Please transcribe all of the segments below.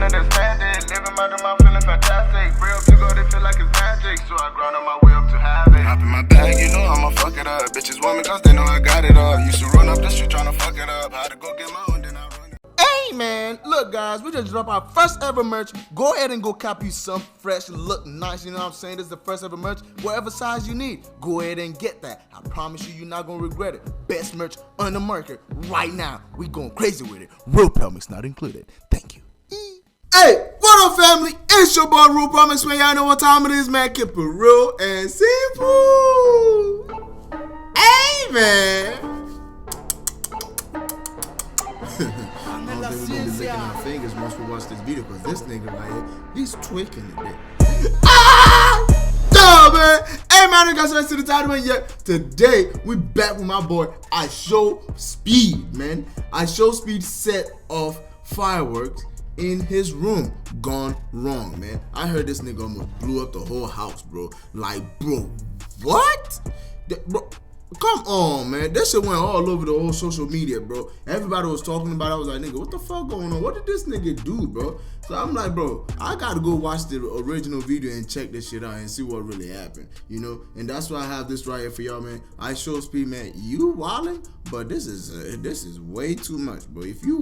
understand it. Living my dream, I'm feeling fantastic. Real people, they feel like it's magic. So I grind on my way up to have it. Hop in my bag, you know I'ma fuck it up. Bitches want me cause they know I got it up. Used to run up the street trying to fuck it up. Had to go get my own, then I run it. Hey man, look guys, we just dropped our first ever merch. Go ahead and go copy some fresh, look nice, you know what I'm saying? This is the first ever merch, whatever size you need. Go ahead and get that. I promise you, you're not gonna regret it. Best merch on the market right now. We going crazy with it. RealPelmx not included. Thank you. Hey, what up family? It's your boy RealPelmx, man. Y'all know what time it is, man. Keep it real and simple. Hey man. I don't think we're gonna be licking our fingers once we watch this video, because this nigga right here, he's tweaking it. Duh, man. Hey man, I got to the title man yet. Today we back with my boy IShowSpeed, man. IShowSpeed set off fireworks in his room. Gone wrong, man. I heard this nigga almost blew up the whole house, bro. Like, bro, what? Bro, come on, man. That shit went all over the whole social media, bro. Everybody was talking about it. I was like, nigga, what the fuck going on? What did this nigga do, bro? So I'm like, bro, I gotta go watch the original video and check this shit out and see what really happened, you know? And that's why I have this right here for y'all, man. IShowSpeed, man, you wildin', but this is way too much, bro. If you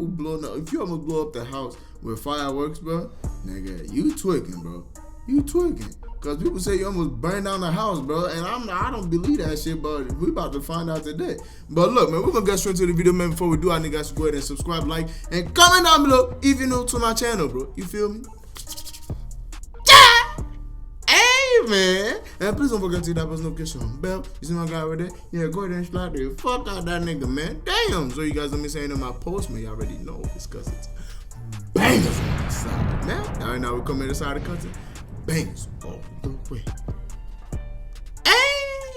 almost blow up the house with fireworks, bro, nigga, you tweaking, bro. You tweaking. Cause people say you almost burned down the house, bro, and I don't believe that shit, but we about to find out today. But look, man, we're gonna get straight into the video, man. Before we do, I need guys to go ahead and subscribe, like, and comment down below if you're new to my channel, bro. You feel me? Yeah! Hey, man. And please don't forget to hit that post notification bell. You see my guy right there? Yeah, go ahead and slide the fuck out that nigga, man. Damn. So you guys let me saying in my post, man, you already know it's cause it's bangers on the side, man. All right, now we come in the side of the content. Bangers all the way. Hey,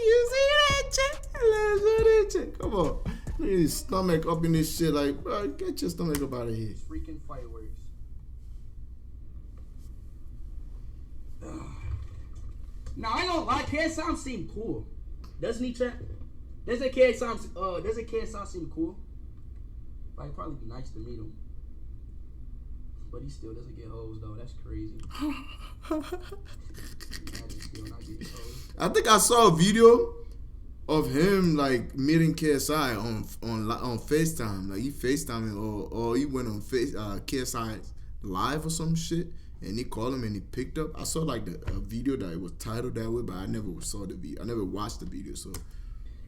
you see that chick? Let's do that chick. Come on. Look at his stomach up in this shit. Like, bro, get your stomach up out of here. Freaking fireworks. Now I ain't gonna lie, KSI seem cool. Doesn't he, chat? Does a KSI seem cool? Like, probably be nice to meet him. But he still doesn't get hoes though. That's crazy. I think I saw a video of him like meeting KSI on FaceTime. Like he FaceTiming or he went on KSI live or some shit, and he called him and he picked up. I saw like a video that it was titled that way, but I never saw the video. I never watched the video, so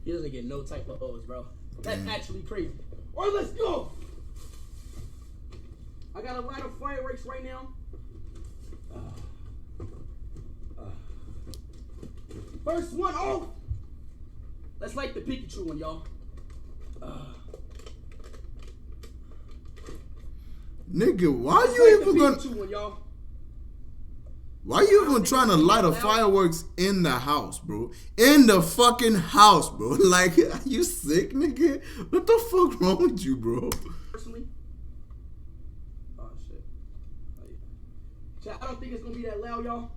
he doesn't get no type of hoes, bro. That's actually crazy. All right, let's go. I got a lot of fireworks right now. First one off. Let's light the Pikachu one, y'all. Nigga, why you even gonna? Why you even trying to light a fireworks in the house, bro? In the fucking house, bro. Like, are you sick, nigga? What the fuck wrong with you, bro? Personally. I don't think it's gonna be that loud, y'all.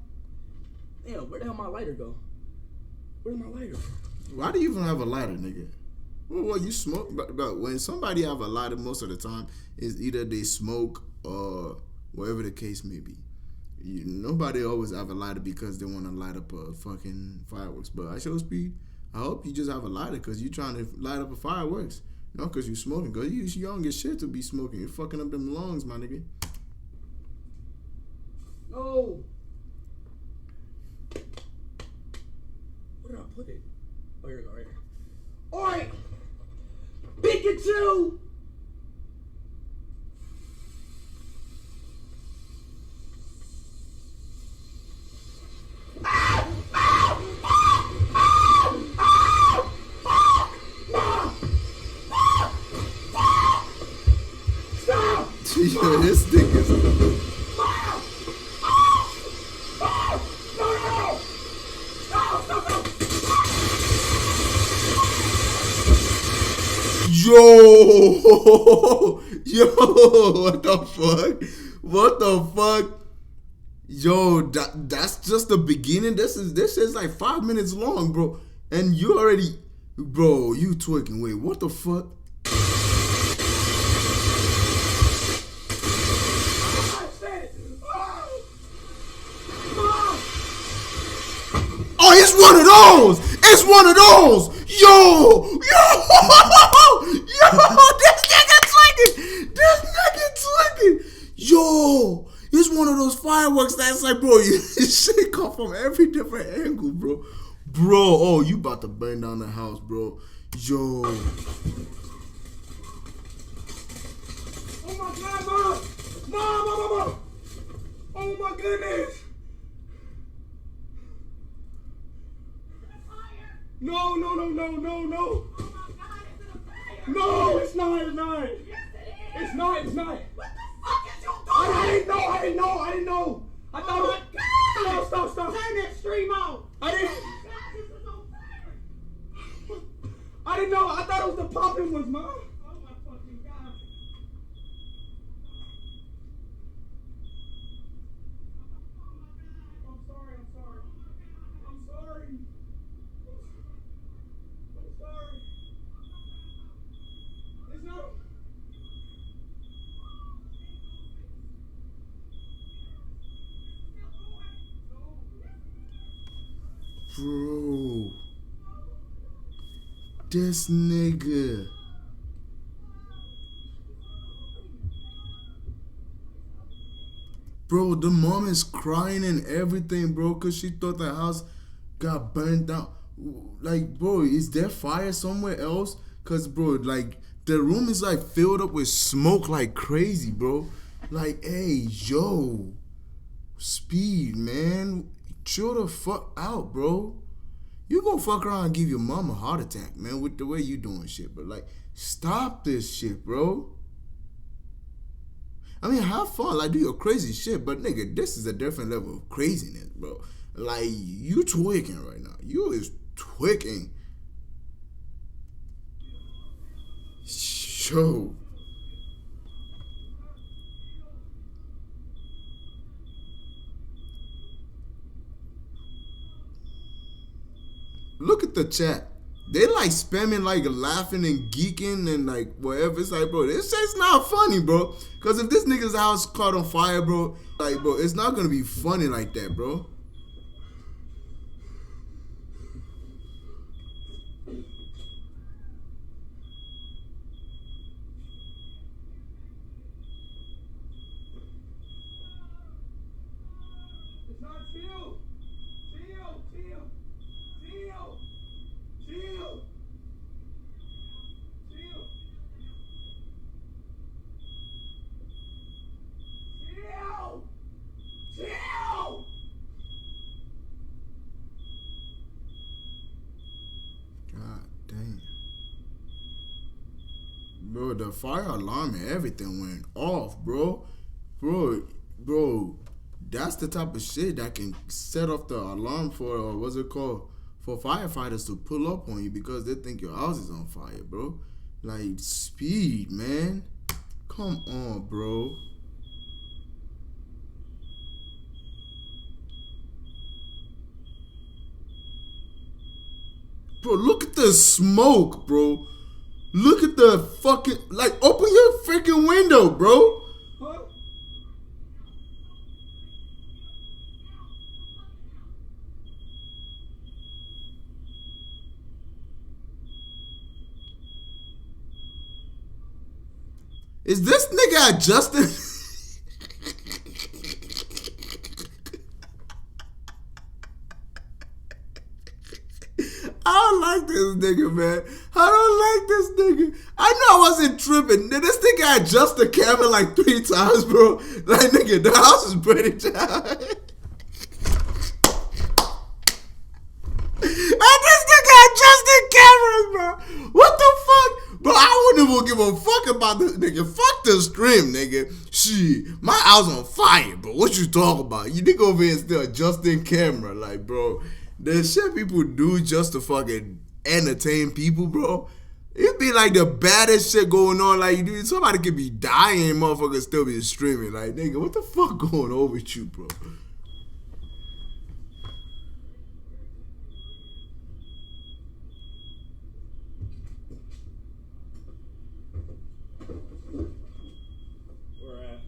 Damn, where the hell my lighter go? Where's my lighter? Why do you even have a lighter, nigga? Well, you smoke, but when somebody have a lighter, most of the time, is either they smoke or whatever the case may be. Nobody always have a lighter because they want to light up a fucking fireworks. But IShowSpeed, I hope you just have a lighter because you trying to light up a fireworks. No, because you smoking. Because you don't get shit to be smoking. You're fucking up them lungs, my nigga. No. Where did I put it? Oh, here we go, right here. Alright! Pikachu! Stop! Yo, this thing is... Yo, what the fuck? What the fuck? Yo, that's just the beginning. This is like 5 minutes long, bro. And you already, bro, you twerking. Wait, what the fuck? one of those. It's one of those. Yo, this nigga tweaking. This nigga tweaking. Yo, it's one of those fireworks that's like, bro, you shit come from every different angle, bro. Bro, oh, you about to burn down the house, bro. Yo. Oh my God, Mom! Mom! Oh my goodness! No! Oh my God, is it a fire? No, it's not. Yes, it is. It's not. What the fuck is you doing? I didn't know. I thought Oh my God! Stop. Turn that stream on. I didn't. Oh my God, this is on fire. I didn't know. I thought it was the popping ones, Mom. Oh my fucking God. I'm sorry. It's not. Bro. This nigga. Bro, the mom is crying and everything, bro, because she thought the house got burned down. Like, bro, is there fire somewhere else? Because, bro, like, the room is, like, filled up with smoke like crazy, bro. Like, hey, yo. Speed, man. Chill the fuck out, bro. You gonna fuck around and give your mom a heart attack, man, with the way you doing shit. But, like, stop this shit, bro. I mean, have fun, like, do your crazy shit, but nigga, this is a different level of craziness, bro. Like, you tweaking right now. You is tweaking. Show. Look at the chat. They like spamming, like laughing and geeking and like whatever. It's like, bro, this shit's not funny, bro. Cause if this nigga's house caught on fire, bro, like, bro, it's not gonna be funny like that, bro. It's not chill. God damn. Bro, the fire alarm and everything went off, bro. Bro, that's the type of shit that can set off the alarm for, what's it called? For firefighters to pull up on you because they think your house is on fire, bro. Like, speed, man. Come on, bro. Bro, look at the smoke, bro. Look at the fucking, like, open your freaking window, bro. Huh? Is this nigga adjusting? I don't like this nigga, man. I don't like this nigga. I know I wasn't tripping. This nigga adjust the camera like 3 times, bro. Like, nigga, the house is burning down. And this nigga adjusted cameras, bro. What the fuck? Bro, I wouldn't even give a fuck about this nigga. Fuck the stream, nigga. Shit, my house on fire, bro. What you talking about? You nigga over here still adjusting camera. Like, bro, the shit people do just to fucking entertain people, bro. It be like the baddest shit going on. Like, dude, somebody could be dying and motherfuckers still be streaming. Like, nigga, what the fuck going on with you, bro? Where at?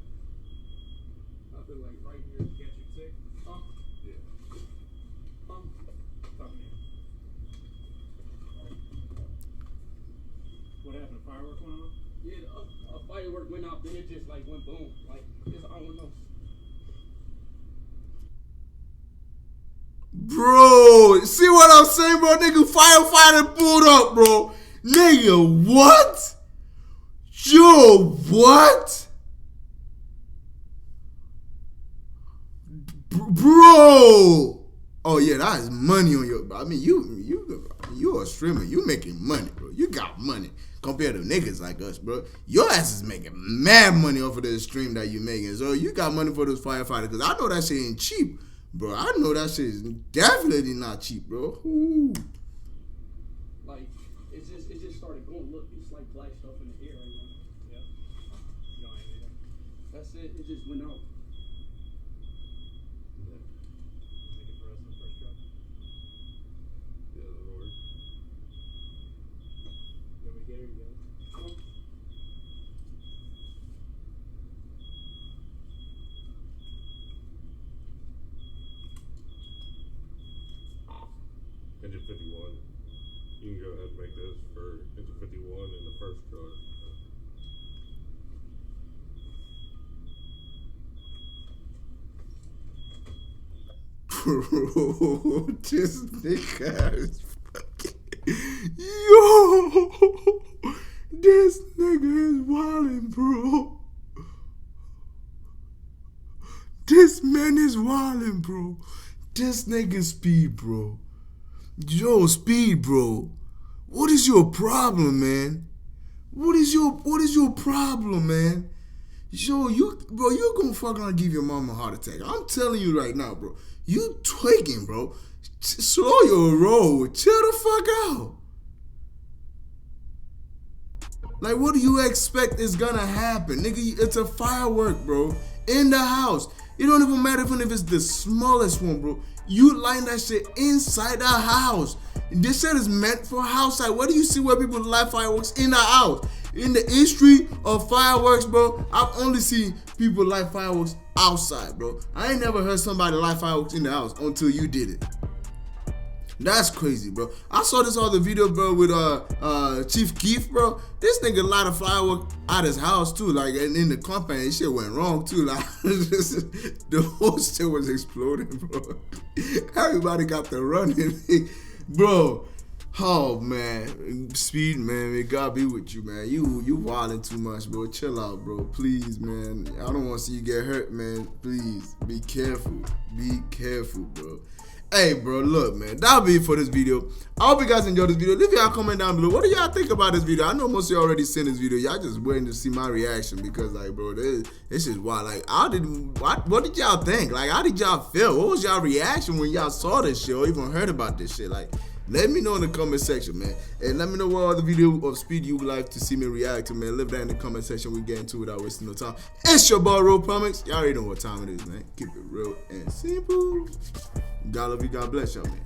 Nothing like right here. Get you sick? Huh? Yeah. Huh? Talking to you. Like, I don't know. Bro, see what I'm saying, bro? Nigga, firefighter pulled up, bro. Nigga, what? Yo, what? Bro. Oh yeah, that is money on your. I mean, you a streamer. You making money, bro. You got money compared to niggas like us, bro. Your ass is making mad money off of this stream that you making. So you got money for those firefighters, because I know that shit ain't cheap, bro. I know that shit is definitely not cheap, bro. Ooh. Like, it just started going. Look, it's like black stuff in the air right now. Yeah. You don't have anything? That's it. It just went out. Take it for us in the first drop. Yeah, that'll work. You want me to get her? You got it? Come on. Engine 51. You can go ahead and make this for engine 51 in the first car. Bro, this nigga is fucking. Yo, this nigga is wildin', bro. This man is wildin', bro. This nigga Speed, bro. Yo, Speed, bro. What is your problem, man? What is your problem, man? Yo, you gonna fuck around and give your mom a heart attack. I'm telling you right now, bro. You tweaking, bro. Slow your roll. Chill the fuck out. Like, what do you expect is gonna happen? Nigga, it's a firework, bro. In the house. It don't even matter even if it's the smallest one, bro. You line that shit inside the house. This shit is meant for outside. Where do you see where people light fireworks in the house? In the history of fireworks, bro, I've only seen people light fireworks outside, bro. I ain't never heard somebody light fireworks in the house until you did it. That's crazy, bro. I saw this other video, bro, with Chief Keef, bro. This nigga light a firework out his house too, like, and in the compound, this shit went wrong too. Like, the whole shit was exploding, bro. Everybody got the running, bro. Oh man, Speed, man, may God be with you, man. You wilding too much, bro. Chill out, bro. Please, man. I don't want to see you get hurt, man. Please, be careful. Be careful, bro. Hey, bro, look, man, that'll be it for this video. I hope you guys enjoyed this video. Leave y'all comment down below. What do y'all think about this video? I know most of you already seen this video. Y'all just waiting to see my reaction because, like, bro, this is wild. Like, what did y'all think? Like, how did y'all feel? What was y'all reaction when y'all saw this shit or even heard about this shit? Like, let me know in the comment section, man. And let me know what other video of Speed you would like to see me react to, man. Leave that in the comment section. We get into it without wasting no time. It's your boy, RealPelmx. Y'all already know what time it is, man. Keep it real and simple. God love you. God bless y'all, man.